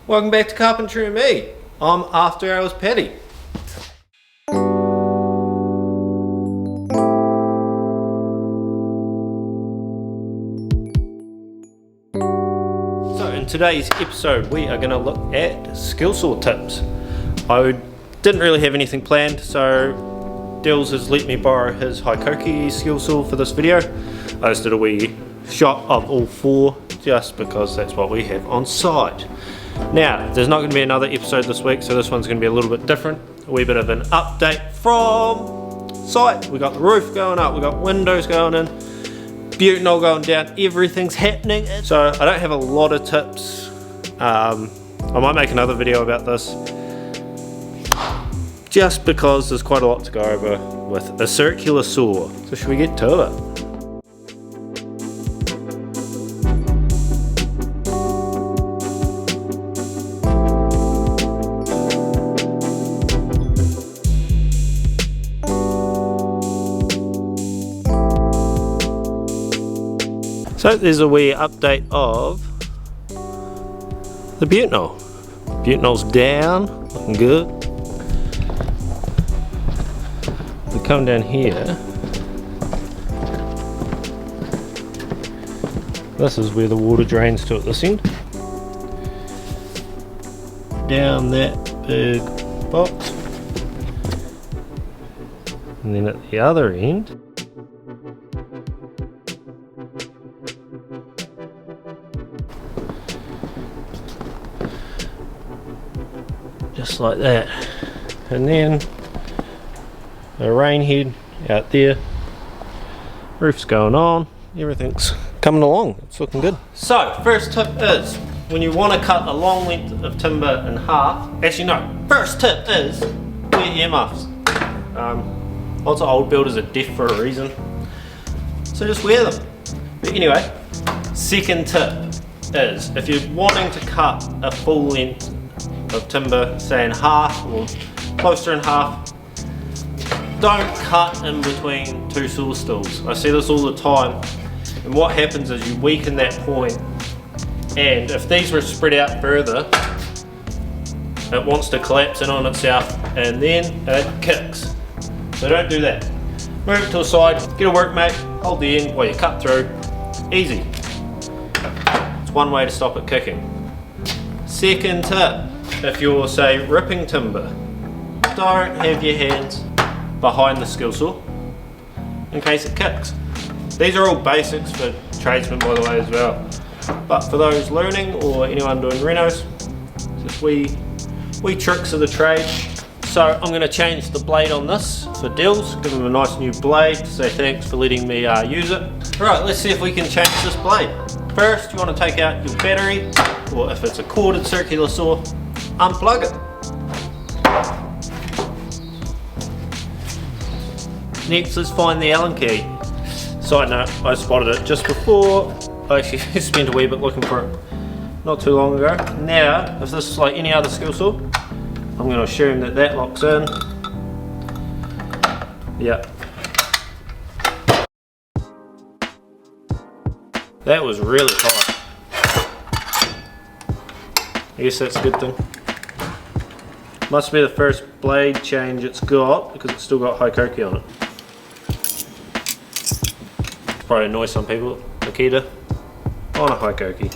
Welcome back to Carpentry and Me. I'm After Hours Paddy. So in today's episode we are going to look at skill saw tips. I didn't really have anything planned, so Dills has let me borrow his Hikoki skill saw for this video. I just did a wee shot of all four just because that's what we have on site. Now, there's not going to be another episode this week, so this one's going to be a little bit different. A wee bit of an update from site. We got the roof going up, we got windows going in, butanol going down, everything's happening. So I don't have a lot of tips. I might make another video about this, just because there's quite a lot to go over with a circular saw. So should we get to it? So there's a wee update of the butanol. Butanol's down, looking good. We come down here. This is where the water drains to at this end. Down that big box. And then at the other end, just like that. And then the rain head out there, roof's going on, everything's coming along, it's looking good. So first tip is, when you want to cut a long length of timber in half, actually no, first tip is wear earmuffs. Lots of old builders are deaf for a reason, so just wear them. But anyway, second tip is, if you're wanting to cut a full length of timber, say in half or closer in half, don't cut in between two saw stools. I see this all the time, and what happens is you weaken that point, and if these were spread out further, it wants to collapse in on itself and then it kicks. So don't do that. Move it to the side, get a workmate, hold the end while you cut through. Easy. It's one way to stop it kicking. Second tip, if you're, say, ripping timber, don't have your hands behind the skill saw in case it kicks. These are all basics for tradesmen, by the way, as well. But for those learning or anyone doing renos, just wee tricks of the trade. So I'm going to change the blade on this for Dills, give him a nice new blade to say thanks for letting me use it. Right, let's see if we can change this blade. First, you want to take out your battery, or if it's a corded circular saw, unplug it. Next, let's find the Allen key. Side note, I spotted it just before. I actually spent a wee bit looking for it not too long ago. Now, if this is like any other skill saw, I'm going to assume that that locks in. Yep. That was really tight. I guess that's a good thing. Must be the first blade change it's got, because it's still got Hikoki on it. Probably annoy some people. Makita on a Hikoki.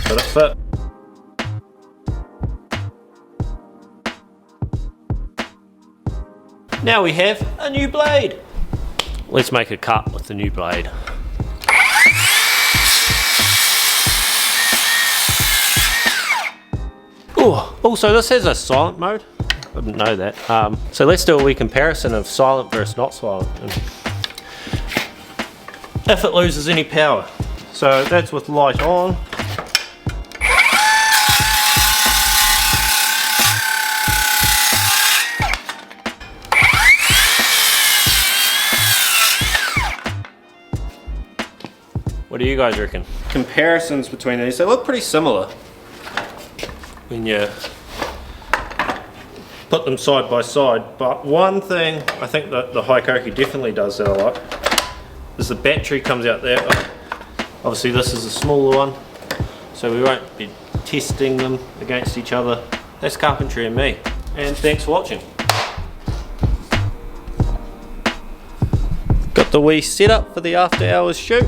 But it fit. Now we have a new blade. Let's make a cut with the new blade. Oh, also this has a silent mode. I didn't know that. So let's do a wee comparison of silent versus not silent, and if it loses any power. So that's with light on. What do you guys reckon? Comparisons between these, they look pretty similar when you put them side by side, but one thing I think that the Hikoki definitely does that I like is the battery comes out there. Obviously this is a smaller one, so we won't be testing them against each other. That's carpentry and me. And thanks for watching. Got the wee setup for the after hours shoot.